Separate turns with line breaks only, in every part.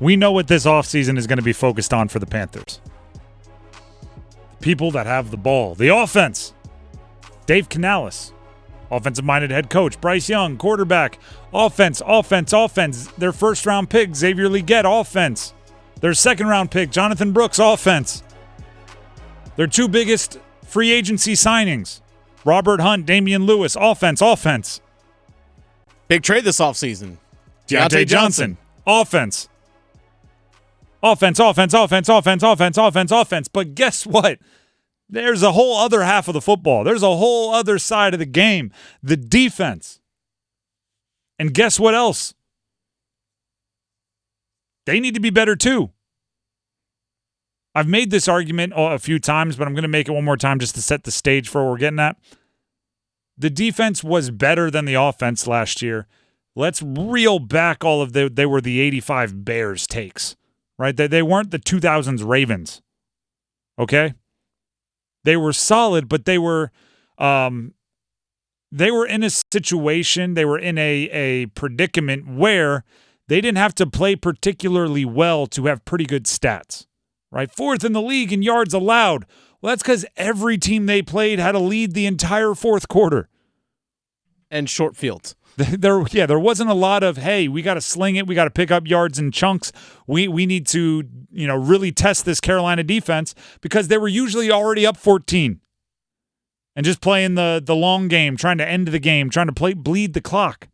We know what this offseason is going to be focused on for the Panthers. People that have the ball. The offense. Dave Canales, offensive-minded head coach. Bryce Young, quarterback. Offense. Their first-round pick, Xavier Legette, offense. Their second-round pick, Jonathan Brooks, offense. Their two biggest free agency signings, Robert Hunt, Damian Lewis, offense.
Big trade this offseason.
Deontay Johnson, offense. Offense. But guess what? There's a whole other half of the football. There's a whole other side of the game, the defense. And guess what else? They need to be better too. I've made this argument a few times, but I'm going to make it one more time just to set the stage for what we're getting at. The defense was better than the offense last year. Let's reel back all of they were the 85 Bears takes, right? They weren't the 2000s Ravens, okay? They were solid, but they were in a situation, they were in a predicament where they didn't have to play particularly well to have pretty good stats, right? Fourth in the league in yards allowed. Well, that's because every team they played had a lead the entire fourth quarter.
And short fields.
There wasn't a lot of, hey, we got to sling it. We got to pick up yards in chunks. We need to, really test this Carolina defense because they were usually already up 14 and just playing the long game, trying to end the game, trying to bleed the clock.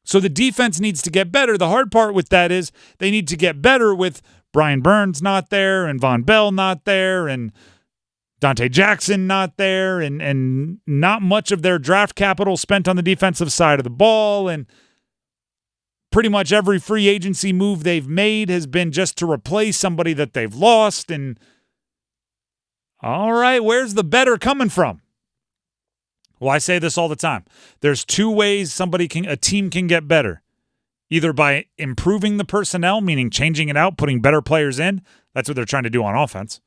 So the defense needs to get better. The hard part with that is they need to get better with Brian Burns not there and Von Bell not there and Dante Jackson not there and not much of their draft capital spent on the defensive side of the ball. And pretty much every free agency move they've made has been just to replace somebody that they've lost. And all right, where's the better coming from? Well, I say this all the time. There's two ways a team can get better. Either by improving the personnel, meaning changing it out, putting better players in. That's what they're trying to do on offense.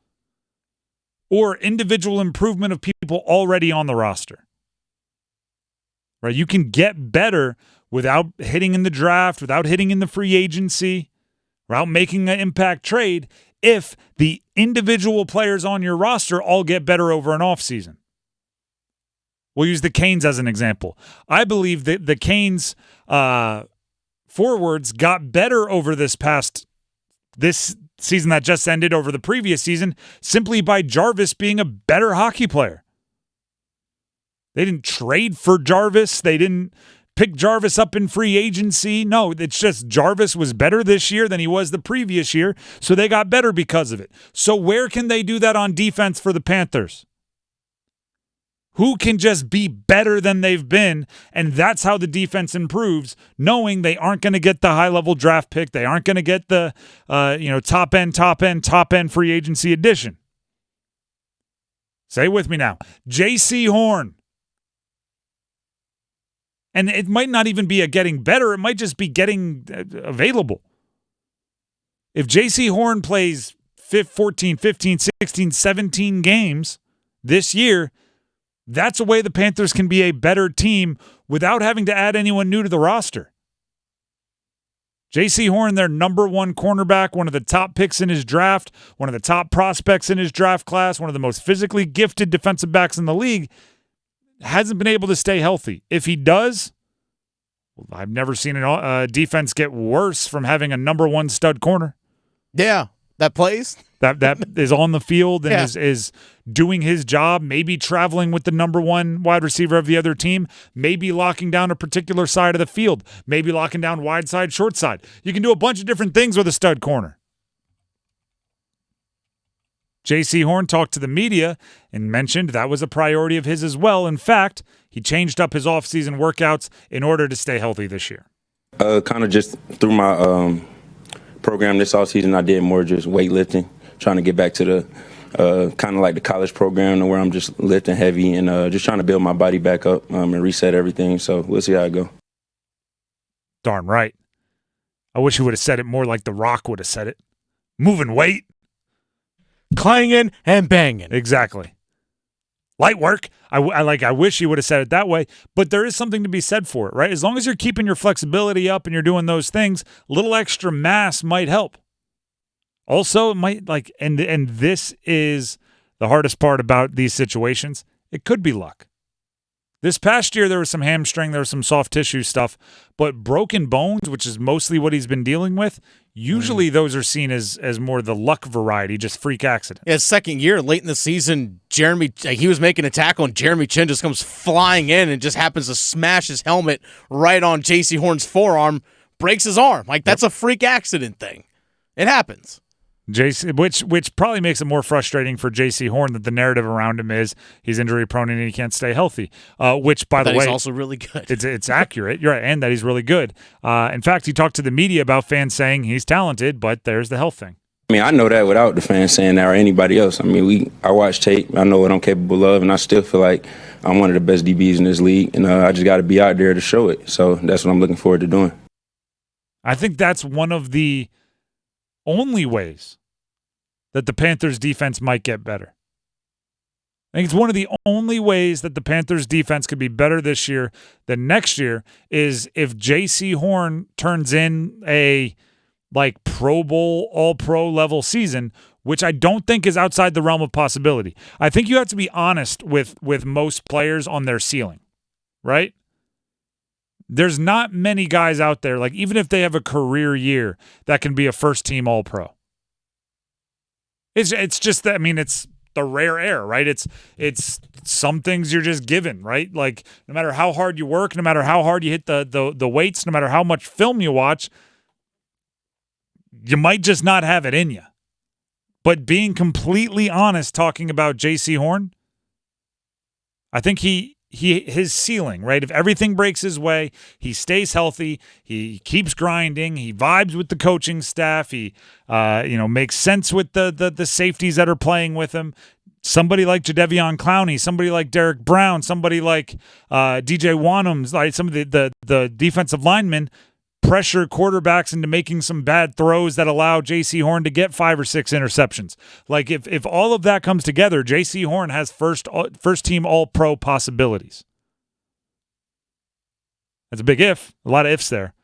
Or individual improvement of people already on the roster. Right? You can get better without hitting in the draft, without hitting in the free agency, without making an impact trade if the individual players on your roster all get better over an offseason. We'll use the Canes as an example. I believe that the Canes forwards got better over this season that just ended over the previous season simply by Jarvis being a better hockey player. They didn't trade for Jarvis. They didn't pick Jarvis up in free agency. No, it's just Jarvis was better this year than he was the previous year, so they got better because of it. So where can they do that on defense for the Panthers? Who can just be better than they've been, and that's how the defense improves, knowing they aren't going to get the high-level draft pick. They aren't going to get the top-end free agency addition. Say it with me now. Jaycee Horn. And it might not even be a getting better. It might just be getting available. If Jaycee Horn plays 14, 15, 16, 17 games this year, that's a way the Panthers can be a better team without having to add anyone new to the roster. Jaycee Horn, their number one cornerback, one of the top picks in his draft, one of the top prospects in his draft class, one of the most physically gifted defensive backs in the league, hasn't been able to stay healthy. If he does, I've never seen a defense get worse from having a number one stud corner.
Yeah, that plays.
That is on the field and is doing his job, maybe traveling with the number one wide receiver of the other team, maybe locking down a particular side of the field, maybe locking down wide side, short side. You can do a bunch of different things with a stud corner. Jaycee Horn talked to the media and mentioned that was a priority of his as well. In fact, he changed up his offseason workouts in order to stay healthy this year.
Kind of just through my program this offseason, I did more just weightlifting. Trying to get back to the kind of like the college program where I'm just lifting heavy and just trying to build my body back up and reset everything. So we'll see how it go.
Darn right. I wish he would have said it more like The Rock would have said it. Moving weight.
Clanging and banging.
Exactly. light work. I wish he would have said it that way, but there is something to be said for it, right? As long as you're keeping your flexibility up and you're doing those things, a little extra mass might help. Also, it might and this is the hardest part about these situations. It could be luck. This past year, there was some hamstring, there was some soft tissue stuff, but broken bones, which is mostly what he's been dealing with, usually those are seen as more the luck variety, just freak accident.
Yeah, his second year, late in the season, he was making a tackle, and Jeremy Chin just comes flying in and just happens to smash his helmet right on Jaycee Horn's forearm, breaks his arm. That's a freak accident thing. It happens.
Which probably makes it more frustrating for Jaycee Horn that the narrative around him is he's injury prone and he can't stay healthy. Which, by the way,
he's also really good.
It's accurate. You're right, and that he's really good. In fact, he talked to the media about fans saying he's talented, but there's the health thing.
I mean, I know that without the fans saying that or anybody else. I mean, I watch tape. I know what I'm capable of, and I still feel like I'm one of the best DBs in this league, and I just got to be out there to show it. So that's what I'm looking forward to doing.
I think that's one of the only ways that the Panthers defense might get better. I think it's one of the only ways that the Panthers defense could be better this year than next year is if Jaycee Horn turns in a Pro Bowl, all-pro level season, which I don't think is outside the realm of possibility. I think you have to be honest with most players on their ceiling, right? There's not many guys out there, even if they have a career year, that can be a first-team all-pro. It's just that, it's the rare air, right? It's some things you're just given, right? No matter how hard you work, no matter how hard you hit the weights, no matter how much film you watch, you might just not have it in you. But being completely honest, talking about Jaycee Horn, I think his ceiling, right? If everything breaks his way, he stays healthy, he keeps grinding, he vibes with the coaching staff, he makes sense with the safeties that are playing with him. Somebody like Jadeveon Clowney, somebody like Derek Brown, somebody like DJ Wanhams, some of the defensive linemen pressure quarterbacks into making some bad throws that allow Jaycee Horn to get 5 or 6 interceptions. If all of that comes together, Jaycee Horn has first team all-pro possibilities. That's a big if. A lot of ifs there.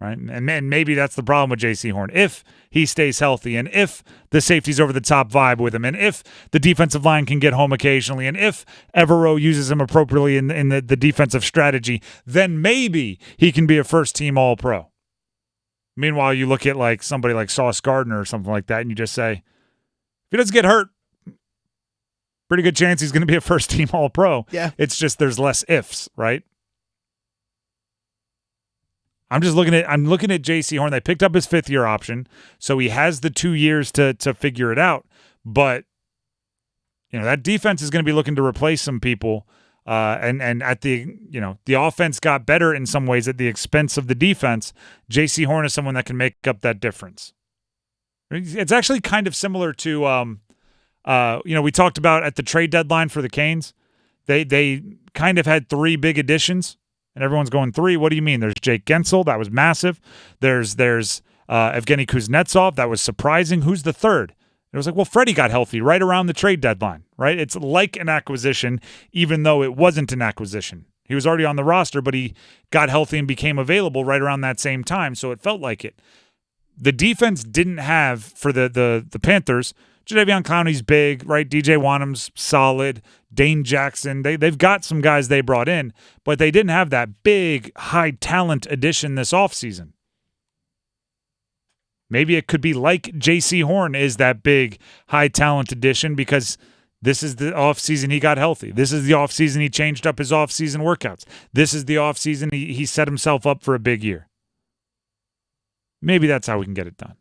Right? And maybe that's the problem with Jaycee Horn. If he stays healthy, and if the safety's over the top vibe with him, and if the defensive line can get home occasionally, and if Evero uses him appropriately in the defensive strategy, then maybe he can be a first-team All-Pro. Meanwhile, you look at somebody like Sauce Gardner or something like that, and you just say, if he doesn't get hurt, pretty good chance he's going to be a first-team All-Pro.
Yeah.
It's just there's less ifs, right? I'm looking at Jaycee Horn. They picked up his 5th-year option, so he has the 2 years to figure it out. But that defense is going to be looking to replace some people, and at the offense got better in some ways at the expense of the defense. Jaycee Horn is someone that can make up that difference. It's actually kind of similar to we talked about at the trade deadline for the Canes. They kind of had 3 big additions. And everyone's going 3. What do you mean? There's Jake Gensel. That was massive. There's Evgeny Kuznetsov. That was surprising. Who's the third? It was Freddie got healthy right around the trade deadline, right? It's like an acquisition, even though it wasn't an acquisition. He was already on the roster, but he got healthy and became available right around that same time, so it felt like it. The defense didn't have, for the Panthers, Jadeveon Clowney's big, right? DJ Wanham's solid. Dane Jackson, they've got some guys they brought in, but they didn't have that big, high-talent addition this offseason. Maybe it could be like Jaycee Horn is that big, high-talent addition because this is the offseason he got healthy. This is the offseason he changed up his offseason workouts. This is the offseason he set himself up for a big year. Maybe that's how we can get it done.